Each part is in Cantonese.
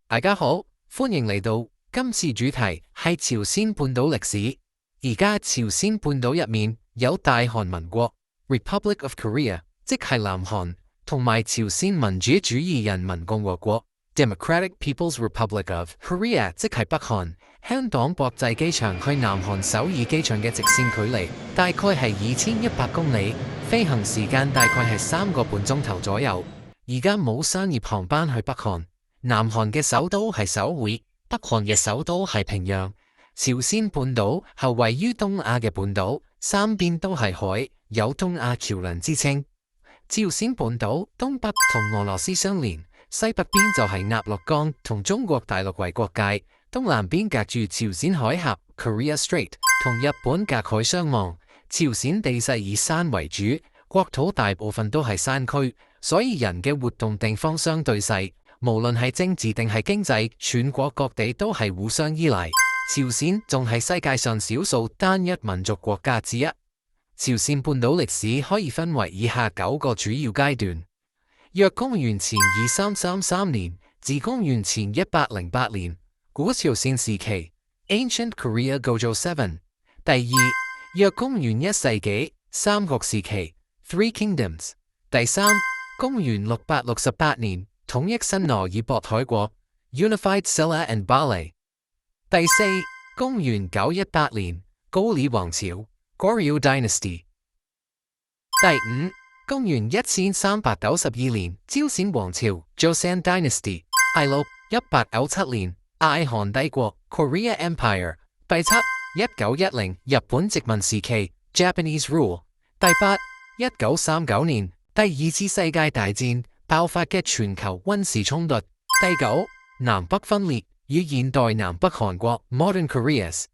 大家好，歡迎嚟到今次主題係朝鮮半島歷史。而家朝鮮半島入面有大韓民國 （Republic of Korea），即係南韓，同埋朝鮮民主主義人民共和國 （Democratic People's Republic of Korea），即係北韓。香港國際機場去南韓首爾機場嘅直線距離大概係2100公里，飛行時間大概係3個半鐘頭左右。而家冇商業航班去北韓。南韓嘅首都係首爾，北韓嘅首都係平壤。朝鮮半島係位於東亞嘅半島，三邊都係海，有東亞橋樑之稱。朝鮮半島東北同俄羅斯相連，西北邊就係鴨綠江同中國大陸為國界，東南邊隔住朝鮮海峽 Korea Strait 同日本隔海相望。朝鮮地勢以山為主，國土大部分都係山區，所以人嘅活動地方相對細。無論係政治定係經濟，全國各地都係互相依賴。朝鮮仲係世界上少數單一民族國家之一。朝鮮半島歷史可以分為以下9個主要階段：約公元前2333年至公元前1808年，古朝鮮時期 （Ancient Korea Gojo 7）。第二，約公元1世紀三國時期 （Three Kingdoms）。第三，公元668年。統一新羅以渤海國 Unified Silla and Bali。第四，公元918年，高麗王朝 Goryeo Dynasty。第五，公元1392年，朝鮮王朝 Joseon Dynasty。第六，1897年，大韓帝國 Korea Empire。第七，1910日本殖民時期 Japanese Rule。第八，1939年，第二次世界大戰爆發嘅全球軍事衝突。第九，南北分裂與現代南北韓國 Modern Koreas。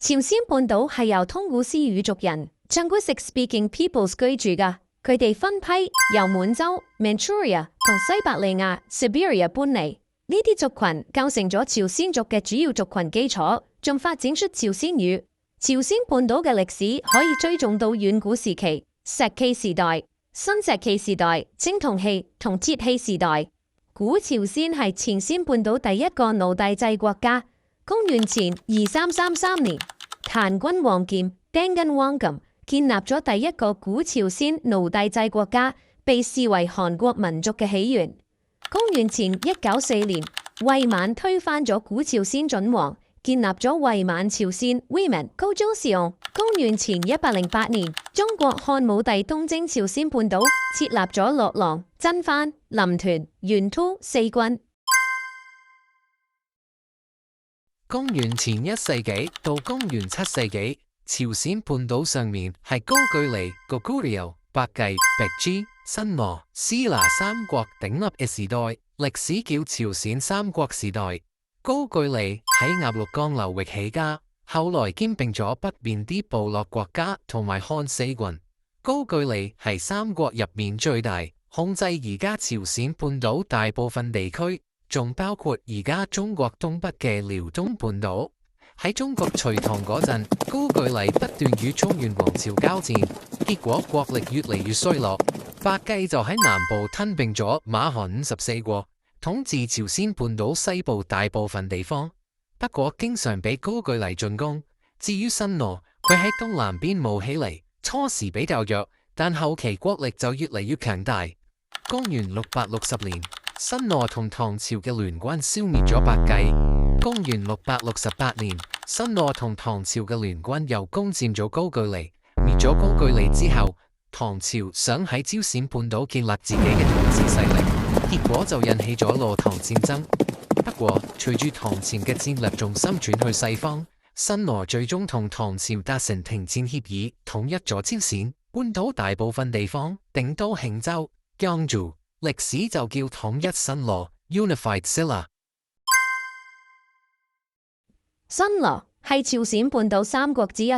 朝鮮半島係由通古斯語族人 Tungusic-speaking peoples 居住㗎，佢哋分批由滿洲 Manchuria 同西伯利亞 Siberia 搬嚟，呢啲族群構成咗朝鮮族嘅主要族群基礎，仲發展出朝鮮語。朝鮮半島嘅歷史可以追蹤到遠古時期。石器時代、新石器時代、青銅器同鐵器時代。古朝鮮係朝鮮半島第一個奴隸制國家。公元前2333年，檀君王儉 Dangun Wanggeum 建立咗第一個古朝鮮奴隸制國家，被視為韓國民族嘅起源。公元前194年，魏滿推翻咗古朝鮮準王，建立咗魏滿朝鮮 Women Gojoseon。公元前108年，中國漢武帝東征朝鮮半島，設立咗樂浪、真番、臨屯、元都4郡。公元前1世紀到公元7世紀，朝鮮半島上面係高句麗 Goguryeo、百濟、白支、新羅、斯那三國鼎立嘅時代，歷史叫朝鮮三國時代。高句麗喺鴨綠江流域起家，後來兼併咗北邊啲部落國家同埋漢四郡。高句麗係三國入面最大，控制而家朝鮮半島大部分地區，仲包括而家中國東北嘅遼東半島。喺中國隋唐嗰陣，高句麗不斷與中原王朝交戰，結果國力越嚟越衰落。百濟就喺南部吞併咗馬韓54國。統治朝鮮半島西部大部分地方，不過經常俾高句麗進攻。至於新羅，佢喺東南邊冒起嚟，初時比較弱，但後期國力就越嚟越強大。公元660年，新羅同唐朝嘅聯軍消滅咗百濟。公元668年，新羅同唐朝嘅聯軍又攻佔咗高句麗。滅咗高句麗之後，唐朝想喺朝鮮半島建立自己嘅統治勢力。結果就引起咗羅唐戰爭。不過，隨住唐朝嘅戰略重心轉去西方，新羅最終同唐朝達成停戰協議，統一咗朝鮮半島大部分地方，定都慶州 Gyeongju， 歷史就叫統一新羅 Unified Silla。新羅係朝鮮半島三國之一，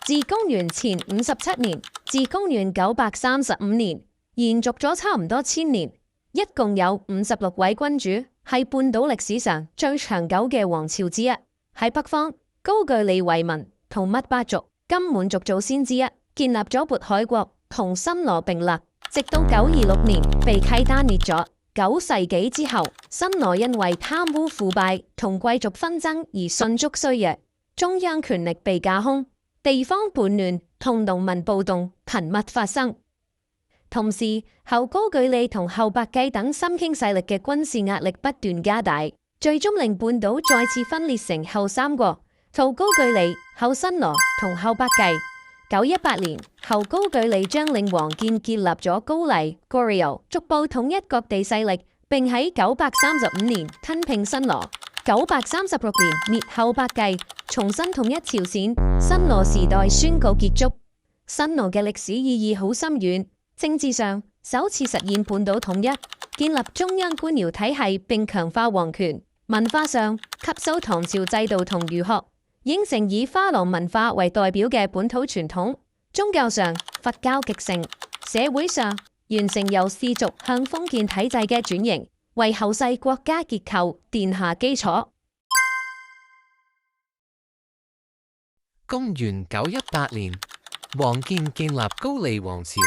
自公元前57年至公元935年，延續咗差唔多1000年。一共有56位君主，係半島歷史上最長久嘅王朝之一。喺北方，高句麗遺民同兀巴族、金滿族祖先之一，建立咗渤海國，同新羅並立，直到926年被契丹滅咗。9世紀之後，新羅因為貪污腐敗同貴族紛爭而迅速衰弱，中央權力被架空，地方叛亂同農民暴動頻密發生。同時，後高句麗同後白繼等新興勢力嘅軍事壓力不斷加大，最終令半島再次分裂成後三國：後高句麗、後新羅同後白繼。918年，後高句麗將領王建建立咗高麗 （Goryeo），逐步統一各地勢力，並喺935年吞併新羅。936年滅後白繼，重新統一朝鮮，新羅時代宣告結束。新羅嘅歷史意義好深遠，政治上首次實現半島統一，建立中央官僚體系並強化皇權；文化上吸收唐朝制度同儒學，形成以花廊文化為代表嘅本土傳統；宗教上佛教極盛；社會上完成由氏族向封建體制嘅轉型，為後世國家結構奠下基礎。公元918年，王建建立高麗王朝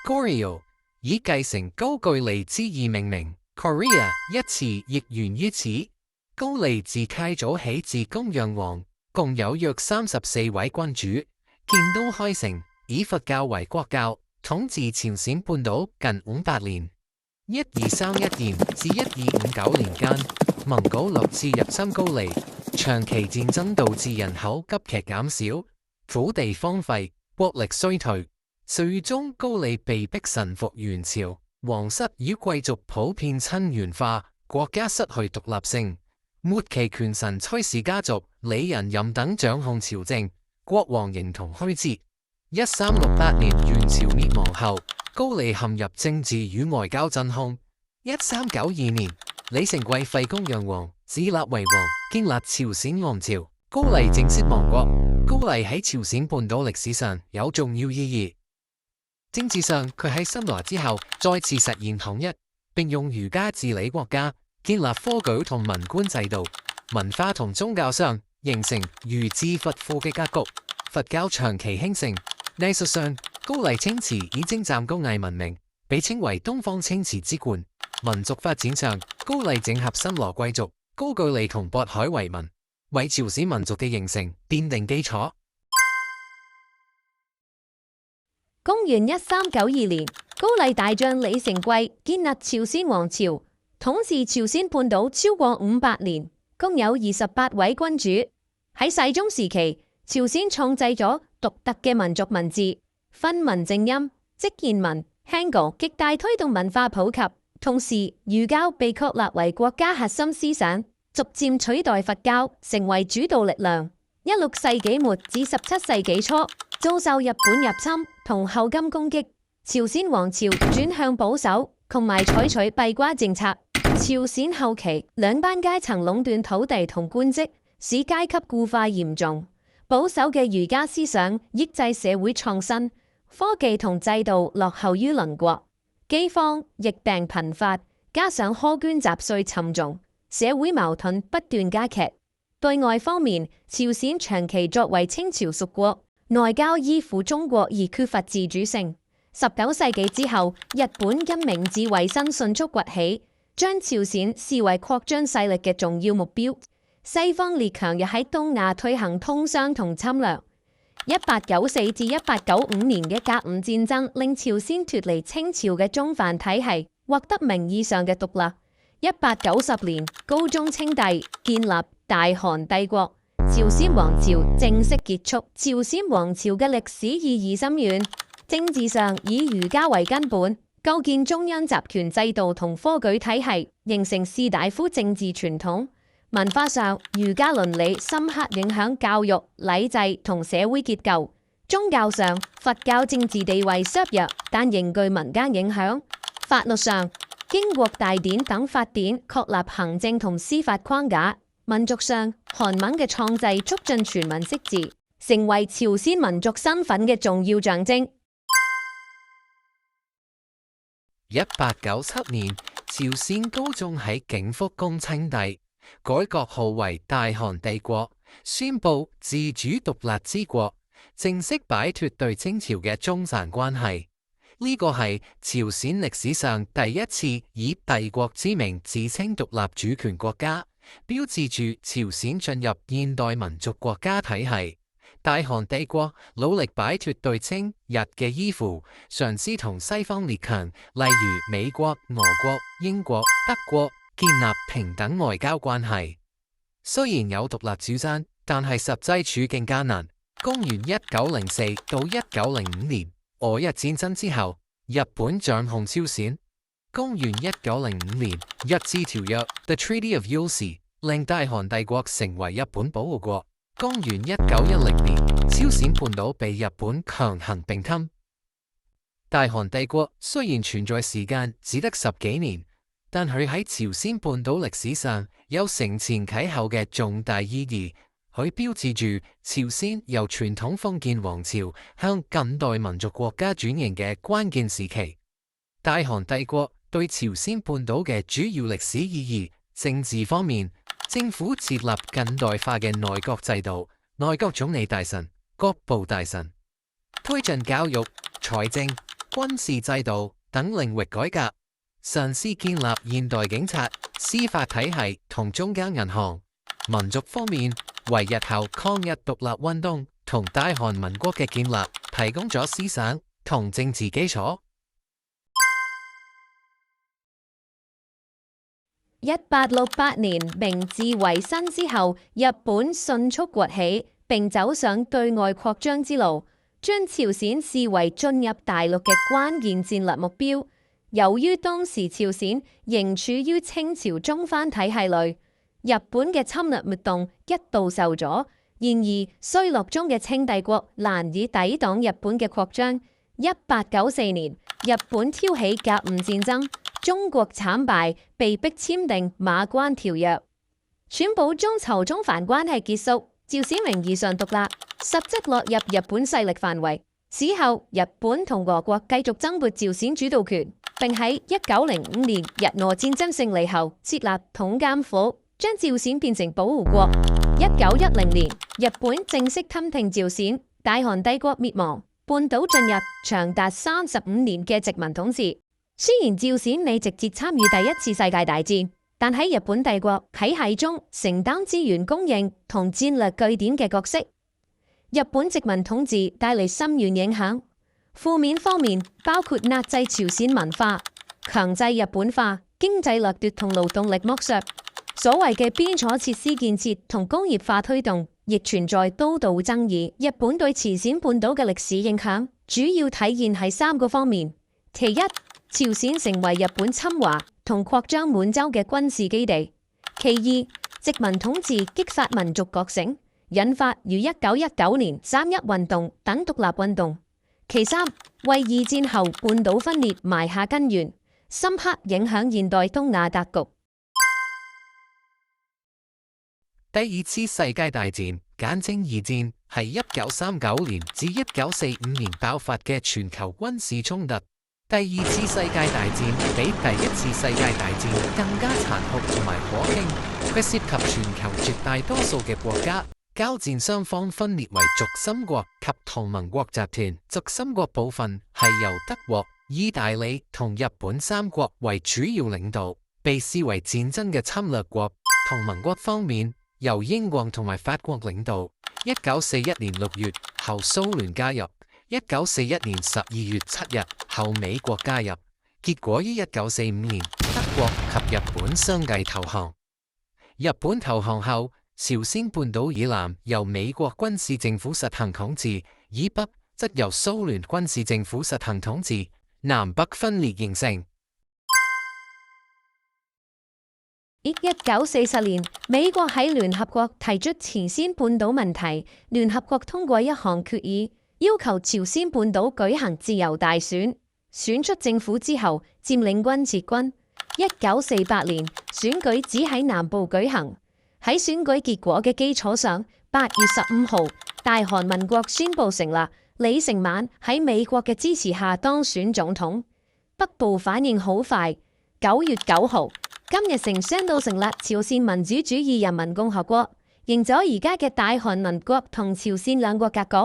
（Goryeo），以繼承高句麗之意命名。Korea 一詞亦源於此。高麗自契祖起至公陽王，共有約34位君主，建都開城，以佛教為國教，統治朝鮮半島近500年。1231年至1259年間，蒙古6次入侵高麗，長期戰爭導致人口急劇減少，土地荒廢，國力衰退，最終高麗被迫臣服元朝，皇室與貴族普遍親元化，國家失去獨立性。末期權臣崔氏家族、李仁任等掌控朝政，國王形同虛設。1368年元朝滅亡後，高麗陷入政治與外交真空。1392年，李成桂廢公陽王，自立為王，建立朝鮮王朝，高麗正式亡國。高麗喺朝鮮半島歷史上有重要意義。政治上，佢喺新羅之後再次實現統一，並用儒家治理國家，建立科舉同文官制度。文化同宗教上，形成儒治佛庫嘅格局，佛教長期興盛。藝術上，高麗青瓷以精湛工藝聞名，被稱為東方青瓷之冠。民族發展上，高麗整合新羅貴族、高句麗同渤海遺民，為朝鮮民族嘅形成奠定基礎。公元1392年，高麗大將李成桂建立朝鮮王朝，統治朝鮮半島超過500年，共有28位君主。喺世宗時期，朝鮮創制咗獨特嘅民族文字，分文正音，即言文 Hangul， 極大推動文化普及。同時，儒教被確立為國家核心思想，逐漸取代佛教，成為主導力量。16世紀末至17世紀初，遭受日本入侵同後金攻擊，朝鮮王朝轉向保守，同埋採取閉關政策。朝鮮後期，兩班階層壟斷土地同官職，使階級固化嚴重。保守嘅儒家思想抑制社會創新，科技同制度落後於鄰國。饑荒、疫病頻發，加上苛捐雜稅沉重，社會矛盾不斷加劇。對外方面，朝鮮長期作為清朝屬國，內交依附中國而缺乏自主性。19世紀之後，日本因明治維新迅速崛起，將朝鮮視為擴張勢力嘅重要目標。西方列強又喺東亞推行通商同侵略。1894至1895年嘅甲午戰爭令朝鮮脫離清朝嘅中藩體系，獲得名義上嘅獨立。1890年，高宗稱帝，建立大韓帝國，朝鮮王朝正式結束。朝鮮王朝嘅歷史意義深遠。政治上以儒家為根本，構建中央集權制度同科舉體系，形成士大夫政治傳統。文化上，儒家倫理深刻影響教育、禮制同社會結構。宗教上，佛教政治地位削弱，但仍具民間影響。法律上，經國大典等法典確立行政同司法框架。民族上，韓文嘅創制促進全民識字，成為朝鮮民族身份嘅重要象徵。1897年，朝鮮高宗喺景福宮稱帝，改國號為大韓帝國，宣布自主獨立之國，正式擺脫對清朝嘅宗藩關係。呢個係朝鮮歷史上第一次以帝國之名自稱獨立主權國家，標誌住朝鮮進入現代民族國家體系。大韓帝國努力擺脫對稱日嘅依附，嘗試同西方列強，例如美國、俄國、英國、德國建立平等外交關係。雖然有獨立主張，但係實際處境艱難。公元1904到1905年，俄日戰爭之後，日本掌控朝鮮。公元1905年，日治條約 The Treaty of Ulsan 令大韓帝國成為日本保護國。公元1910年，朝鮮半島被日本強行併吞。大韓帝國雖然存在時間只得10幾年，但佢喺朝鮮半島歷史上有承前啟後嘅重大意義。佢標誌住朝鮮由傳統封建王朝向近代民族國家轉型嘅關鍵時期。大韓帝國對朝鮮半島嘅主要歷史意義，政治方面，政府設立近代化嘅內閣制度，內閣總理大臣、各部大臣，推進教育、財政、軍事制度等領域改革，嘗試建立現代警察、司法體系同中央銀行。民族方面，為日後抗日獨立運動同大韓民國嘅建立提供咗思想同政治基礎。1868年明治維新之後，日本迅速崛起，並走上對外擴張之路，將朝鮮視為進入大陸嘅關鍵戰略目標。由於當時朝鮮仍處於清朝中藩體系內，日本嘅侵略活動一度受阻。然而衰落中嘅清帝國難以抵擋日本嘅擴張。1894年，日本挑起甲午戰爭，中國慘敗，被迫簽訂馬關條約，宣布中朝中藩關係結束，朝鮮名義上獨立，實質落入日本勢力範圍。此後，日本同俄國繼續爭奪朝鮮主導權，並喺1905年日俄戰爭勝利後設立統監府，將朝鮮變成保護國。1910年，日本正式吞併朝鮮，大韓帝國滅亡，半島進入長達35年嘅殖民統治。雖然朝鮮未直接參與第一次世界大戰，但喺日本帝國體系中承擔資源供應同戰略據點嘅角色。日本殖民統治帶嚟深遠影響，負面方面包括壓制朝鮮文化、強制日本化、經濟掠奪同勞動力剝削。所謂嘅邊礎設施建設同工業化推動，亦存在高度爭議。日本對朝鮮半島嘅歷史影響，主要體現喺3個方面。其一，朝鮮成為日本侵華同擴張滿洲嘅軍事基地；其二，殖民統治激發民族覺醒，引發如1919年3·1運動等獨立運動；其三，為二戰後半島分裂埋下根源，深刻影響現代東亞格局。第二次世界大戰，簡稱二戰，係1939年至1945年爆發嘅全球軍事衝突。第二次世界大戰比第一次世界大戰更加殘酷同埋可驚，佢涉及全球絕大多數嘅國家。交戰雙方分裂為軸心國及同盟國集團。軸心國部分係由德國、意大利同日本3國為主要領導，被視為戰爭嘅侵略國。同盟國方面，由英國同埋法國領導。1941年6月後蘇聯加入，1941年12月7日後美國加入，結果於1945年德國及日本相繼投降。日本投降後，朝鮮半島以南由美國軍事政府實行統治，以北則由蘇聯軍事政府實行統治，南北分裂形成。1940年，美國喺聯合國提出朝鮮半島問題，聯合國通過一項決議，要求朝鮮半島舉行自由大選，選出政府之後，佔領軍撤軍。1948年，選舉只喺南部舉行。喺選舉結果嘅基礎上，8月15號，大韓民國宣布成立，李承晚喺美國嘅支持下當選總統。北部反應好快，9月9號，金日成宣布成立朝鮮民主主義人民共和國，贏咗而家嘅大韓民國同朝鮮兩國格局。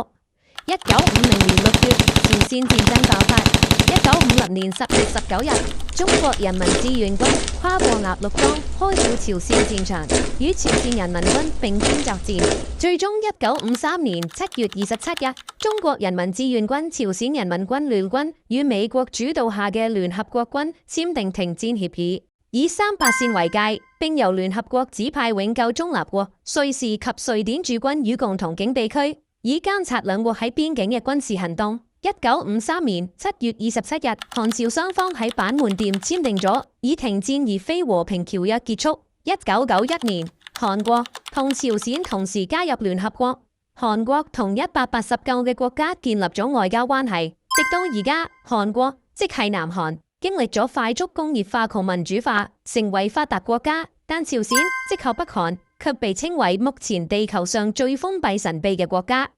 1950年6月，朝鮮戰爭爆發， 1950年10月19日，中國人民志願軍跨過鴨綠江，開赴朝鮮戰場，與朝鮮人民軍並肩作戰。最終1953年7月27日，中國人民志願軍、朝鮮人民軍聯軍與美國主導下嘅聯合國軍簽訂停戰協議，以38線為界，並由聯合國指派永久中立國瑞士及瑞典駐軍與共同警備區，以監察兩國喺邊境嘅軍事行動。1953年7月27日，韓朝雙方喺板門店簽訂咗以停戰而非和平條約結束。1991年，韓國同朝鮮同時加入聯合國，韓國同189嘅國家建立咗外交關係。直到而家，韓國即係南韓，經歷咗快速工業化同民主化，成為發達國家，但朝鮮即係北韓卻被稱為目前地球上最封閉神秘嘅國家。